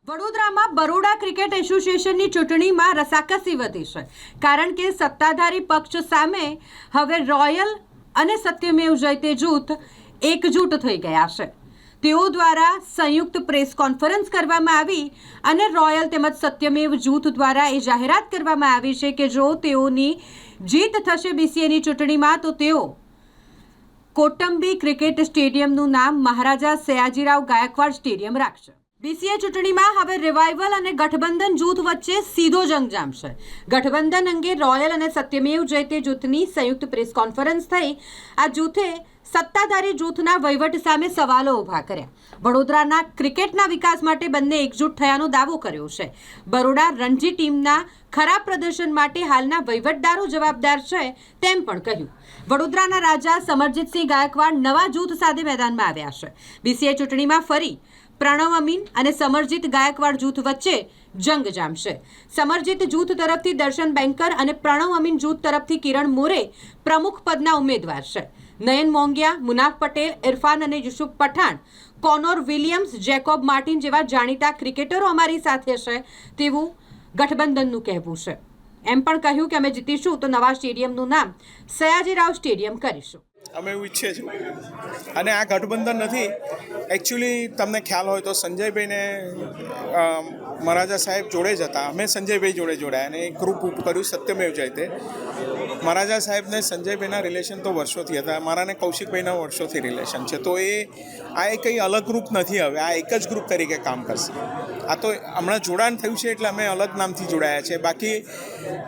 વડોદરામાં બરોડા ક્રિકેટ એસોસિએશનની ચૂંટણીમાં રસાકસી વધી છે, કારણ કે સત્તાધારી પક્ષ સામે હવે રોયલ અને સત્યમેવ જયતે જૂથ એકજૂટ થઈ ગયા છે. તેઓ દ્વારા સંયુક્ત પ્રેસ કોન્ફરન્સ કરવામાં આવી અને રોયલ તેમજ સત્યમેવ જૂથ દ્વારા એ જાહેરાત કરવામાં આવી છે કે જો તેઓની જીત થશે બીસીએની ચૂંટણીમાં તો તેઓ કોટંબી ક્રિકેટ સ્ટેડિયમનું નામ મહારાજા સયાજીરાવ ગાયકવાડ સ્ટેડિયમ રાખશે. બીસીએ ચૂંટણીમાં હવે રિવાઇવલ અને ગઠબંધન જૂથ વચ્ચે સીધો જંગ જામશે. ગઠબંધન અંગે રોયલ અને સત્યમેવ જયતે જૂથની સંયુક્ત પ્રેસ કોન્ફરન્સ થઈ. આ જૂથે સત્તાધારી જૂથના વહીવટ સામે સવાલો ઊભા કર્યા. વડોદરાના ક્રિકેટના વિકાસ માટે બંને એકજૂટ થયાનો દાવો કર્યો છે. બરોડા રણજી ટીમના ખરાબ પ્રદર્શન માટે હાલના વહીવટદારો જવાબદાર છે તેમ પણ કહ્યું. વડોદરાના રાજા સમરજીતસિંહ ગાયકવાડ નવા જૂથ સાથે મેદાનમાં આવ્યા છે. બીસીએ ચૂંટણીમાં ફરી પ્રણવ અમીન અને સમરજીત ગાયકવાડ જૂથ વચ્ચે જંગ જામશે. સમરજીત જૂથ તરફથી દર્શન બેન્કર અને પ્રણવ અમીન જૂથ તરફથી કિરણ મોરે પ્રમુખ પદના ઉમેદવાર છે. નયન મોંગિયા, મુનાફ પટેલ, ઇરફાન અને Yusuf Pathan, Connor Williams, Jacob Martin જેવા જાણીતા ક્રિકેટરો અમારી સાથે છે તેવું ગઠબંધનનું કહેવું છે. એમ પણ કહ્યું કે અમે જીતીશું તો નવા સ્ટેડિયમનું નામ સયાજીરાવ સ્ટેડિયમ કરીશું. અમે એવું ઈચ્છીએ છીએ. અને આ ગઠબંધન નથી. એકચ્યુઅલી તમને ખ્યાલ હોય તો સંજયભાઈને મહારાજા સાહેબ જોડે જ હતા. અમે સંજયભાઈ જોડે જોડાયા અને એક ગ્રુપ કર્યું સત્યમેવ જયતે. મહારાજા સાહેબને સંજયભાઈના રિલેશન તો વર્ષોથી હતા. મારાને કૌશિકભાઈના વર્ષોથી રિલેશન છે. તો આ કંઈ અલગ ગ્રુપ નથી. હવે આ એક જ ગ્રુપ તરીકે કામ કરશે. આ તો હમણાં જોડાણ થયું છે એટલે અમે અલગ નામથી જોડાયા છે. બાકી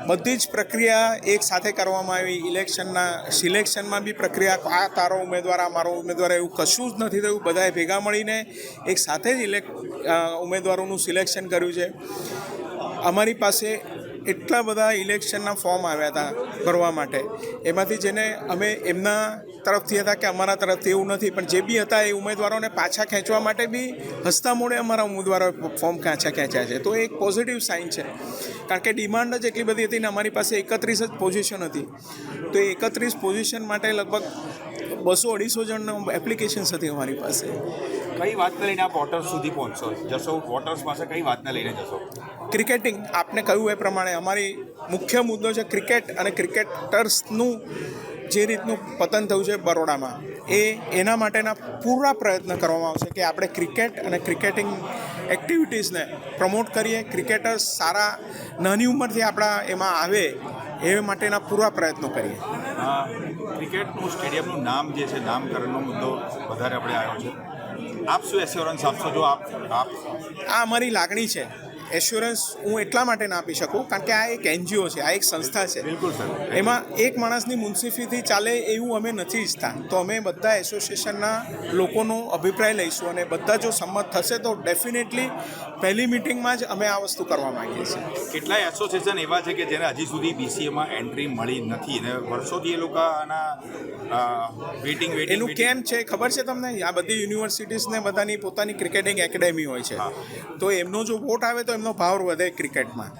બધી જ પ્રક્રિયા એક સાથે કરવામાં આવી. ઇલેક્શનના સિલેક્શનમાં બી પ્રક્રિયા, આ તારો ઉમેદવાર, આ મારો ઉમેદવાર, એવું કશું જ નથી થયું. બધાએ ભેગા મળીને એક સાથે જ ઉમેદવારોનું સિલેક્શન કર્યું છે. અમારી પાસે એટલા બધા ઇલેક્શનના ફોર્મ આવ્યા હતા ભરવા માટે. એમાંથી જેને અમે એમના તરફથી હતા કે અમારા તરફથી એવું નથી, પણ જે બી હતા એ ઉમેદવારોને પાછા ખેંચવા માટે બી હસતા મોડે અમારા ઉમેદવારોએ ફોર્મ ખેંચ્યા છે. તો એક પોઝિટિવ સાઇન છે, કારણ કે ડિમાન્ડ જ એટલી બધી હતી ને અમારી પાસે 31 જ પોઝિશન હતી. તો એ 31 પોઝિશન માટે લગભગ 200-250 જણનો એપ્લિકેશન્સ હતી અમારી પાસે. કઈ વાતને લઈને આપ વોટર્સ સુધી પહોંચશો જશો? વોટર્સ પાસે કઈ વાતને લઈને જશો? ક્રિકેટિંગ, આપને કહ્યું એ પ્રમાણે અમારી મુખ્ય મુદ્દો છે ક્રિકેટ અને ક્રિકેટર્સનું જે રીતનું પતન થયું છે બરોડામાં, એના માટેના પૂરા પ્રયત્ન કરવામાં આવશે કે આપણે ક્રિકેટ અને ક્રિકેટિંગ એક્ટિવિટીઝને પ્રમોટ કરીએ. ક્રિકેટર્સ સારા નાની ઉંમરથી આપણા એમાં આવે એ માટેના પૂરા પ્રયત્નો કરીએ. ક્રિકેટનું સ્ટેડિયમનું નામ જે છે, નામકરણનો મુદ્દો વધારે આપણે આવ્યો છે. આપ શું એશ્યોરન્સ આપશો? જો આપ આ અમારી લાગણી છે. એશ્યોરન્સ હું એટલા માટે ના આપી શકું કારણ કે આ એક એનજીઓ છે, આ એક સંસ્થા છે. બિલકુલ સર. એમાં એક માણસની મુનસિફીથી ચાલે એવું અમે નથી ઈચ્છતા. તો અમે બધા એસોસિએશનના લોકોનો અભિપ્રાય લઈશું અને બધા જો સંમત થશે તો ડેફિનેટલી પહેલી મિટિંગમાં જ અમે આ વસ્તુ કરવા માંગીએ છીએ. કેટલાય એસોસિએશન એવા છે કે જેને હજી સુધી બીસીએમાં એન્ટ્રી મળી નથી અને વર્ષોથી એ લોકો આના વેઇટિંગ એનું કેમ છે ખબર છે તમને? આ બધી યુનિવર્સિટીઝને બધાની પોતાની ક્રિકેટિંગ એકેડેમી હોય છે. તો એમનો જો વોટ આવે તો એમનો પાવર વધે ક્રિકેટમાં.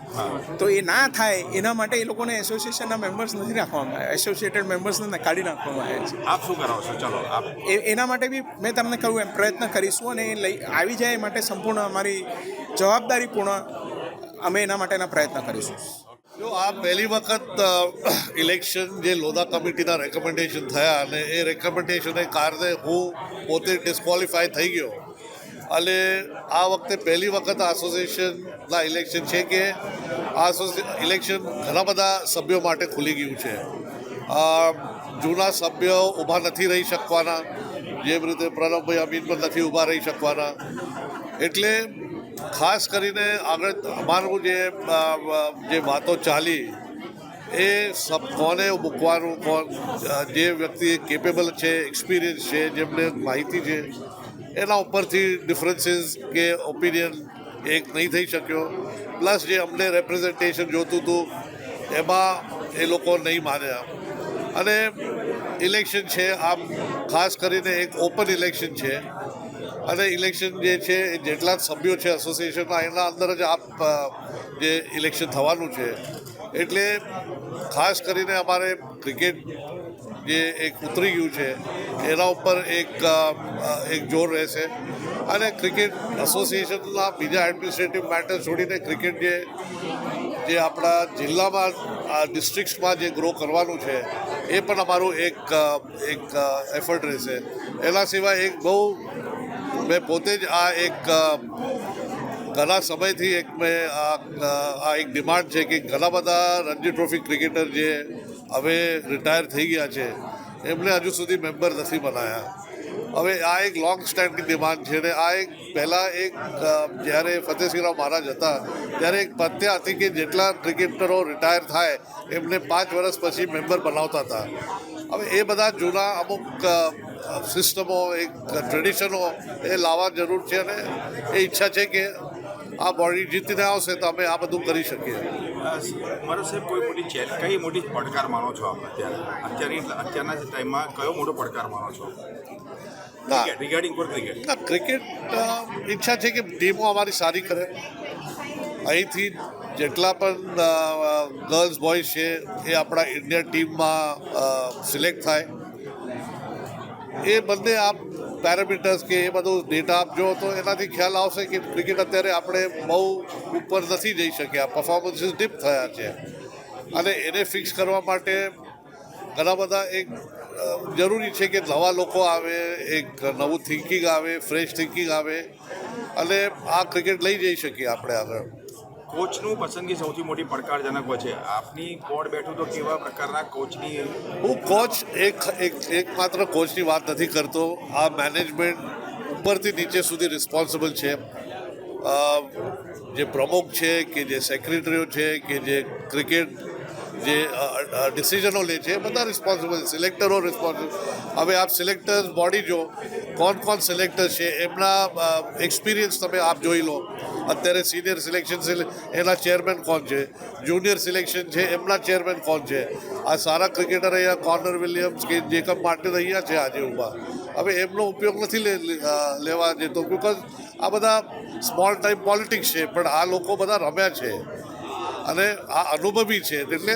તો એ ના થાય એના માટે એ લોકોને એસોસિએશનના મેમ્બર્સ નથી રાખવામાં આવ્યા, એસોસિએટેડ મેમ્બર્સને કાઢી નાખવામાં આવ્યા છે. આપ શું કરાવશો? ચાલો આપ એના માટે બી મેં તમને કહ્યું એમ પ્રયત્ન કરીશું અને એ આવી જાય એ માટે સંપૂર્ણ અમારી જવાબદારીપૂર્ણ અમે એના માટેના પ્રયત્ન કરીશું. જો આ પહેલી વખત ઇલેક્શન જે લોધા કમિટીના રેકમેન્ડેશન થયા અને એ રેકમેન્ડેશનને કારણે હું પોતે ડિસ્ક્વોલિફાય થઈ ગયો. અને આ વખતે પહેલી વખત એસોસિએશનના ઇલેક્શન છે કે આ ઇલેક્શન ઘણા બધા સભ્યો માટે ખુલી ગયું છે. જૂના સભ્યો ઊભા નથી રહી શકવાના, જેમ રીતે પ્રણવભાઈ અમીન પણ નથી ઊભા રહી શકવાના. એટલે ખાસ કરીને આગળ અમારું જે વાતો ચાલી એ કોને મૂકવાનું, જે વ્યક્તિ કેપેબલ છે, એક્સપિરિયન્સ છે, જેમને માહિતી છે, એના ઉપરથી ડિફરન્સીસ કે ઓપિનિયન એક નહીં થઈ શક્યો. પ્લસ જે અમને રેપ્રેઝન્ટેશન જોતું હતું એમાં એ લોકો નહીં માન્યા. અને ઇલેક્શન છે આમ ખાસ કરીને એક ઓપન ઇલેક્શન છે અને ઇલેક્શન જે છે એ જેટલા સભ્યો છે એસોસિએશનના એના અંદર જ જે ઇલેક્શન થવાનું છે. એટલે ખાસ કરીને અમારે ક્રિકેટ જે એક ઉતરી ગયું છે એના ઉપર એક જોર રહેશે અને ક્રિકેટ એસોસિએશનના બીજા એડમિનિસ્ટ્રેટિવ મેટર છોડીને ક્રિકેટ જે આપણા જિલ્લામાં ડિસ્ટ્રિક્ટ્સમાં જે ગ્રો કરવાનું છે એ પણ અમારું એક એફર્ટ રહેશે. એના સિવાય એક બહુ મેં પોતે જ આ એક ઘણા સમયથી આ એક ડિમાન્ડ છે કે ઘણા બધા રણજી ટ્રોફી ક્રિકેટર જે હવે રિટાયર થઈ ગયા છે એમને હજુ સુધી મેમ્બર નથી બનાવ્યા. હવે આ એક લોંગ સ્ટેન્ડિંગ ડિમાન્ડ છે ને આ એક પહેલાં એક જ્યારે ફતેહસિંહરાવ મહારાજ હતા ત્યારે એક પદ્ધતિ હતી કે જેટલા ક્રિકેટરો રિટાયર થાય એમને 5 વર્ષ પછી મેમ્બર બનાવતા હતા. હવે એ બધા જૂના અમુક સિસ્ટમો એક ટ્રેડિશનો એ લાવવા જરૂર છે અને એ ઈચ્છા છે કે આ બોડી જીતીને આવશે તો અમે આ બધું કરી શકીએ. મારા સાહેબ કઈ મોટી પડકાર માનો છો આપ અત્યારના ટાઈમમાં કયો મોટો પડકાર માનો છો રિગાર્ડિંગ ફોર ક્રિકેટ? ના, ક્રિકેટ ઈચ્છા છે કે ટીમો અમારી સારી કરે. અહીંથી જેટલા પણ ગર્લ્સ બોયઝ છે એ આપણા ઇન્ડિયન ટીમમાં સિલેક્ટ થાય. એ બંને આપ પેરામીટર્સ કે એ બધું ડેટા આપજો તો એનાથી ખ્યાલ આવશે કે ક્રિકેટ અત્યારે આપણે બહુ ઉપર નથી જઈ શક્યા, પરફોર્મન્સીસ ડીપ થયા છે અને એને ફિક્સ કરવા માટે ઘણા બધા એક જરૂરી છે કે નવા લોકો આવે, એક નવું થિંકિંગ આવે, ફ્રેશ થિંકિંગ આવે અને આ ક્રિકેટ લઈ જઈ શકીએ આપણે આગળ. કોચનું પસંદગી સૌથી મોટી પડકારજનક હોય છે. આપની બોર્ડ બેઠું તો કેવા પ્રકારના કોચની? હું કોચ એક માત્ર કોચની વાત નથી કરતો. આ મેનેજમેન્ટ ઉપરથી નીચે સુધી રિસ્પોન્સિબલ છે. જે પ્રમુખ છે કે જે સેક્રેટરીઓ છે કે જે ક્રિકેટ જે ડિસિઝનો લે છે એ બધા રિસ્પોન્સિબલ, સિલેક્ટરો રિસ્પોન્સિબલ. હવે આપ સિલેક્ટર્સ બોડી જો કોણ સિલેક્ટર છે એમના એક્સપિરિયન્સ તમે આપ જોઈ લો. અત્યારે સિનિયર સિલેક્શન એના ચેરમેન કોણ છે, જુનિયર સિલેક્શન છે એમના ચેરમેન કોણ છે. આ સારા ક્રિકેટર અહીંયા કોર્નર વિલિયમ્સ કે જેકબ માર્ટિન અહીંયા છે આજે ઊભા. હવે એમનો ઉપયોગ નથી લેવા જતો બિકોઝ આ બધા સ્મોલ ટાઈમ પોલિટિક્સ છે, પણ આ લોકો બધા રમ્યા છે અને આ અનુભવી છે. એટલે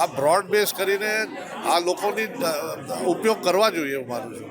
આ બ્રોડ બેઝ કરીને આ લોકોની ઉપયોગ કરવા જોઈએ હું માનું છું.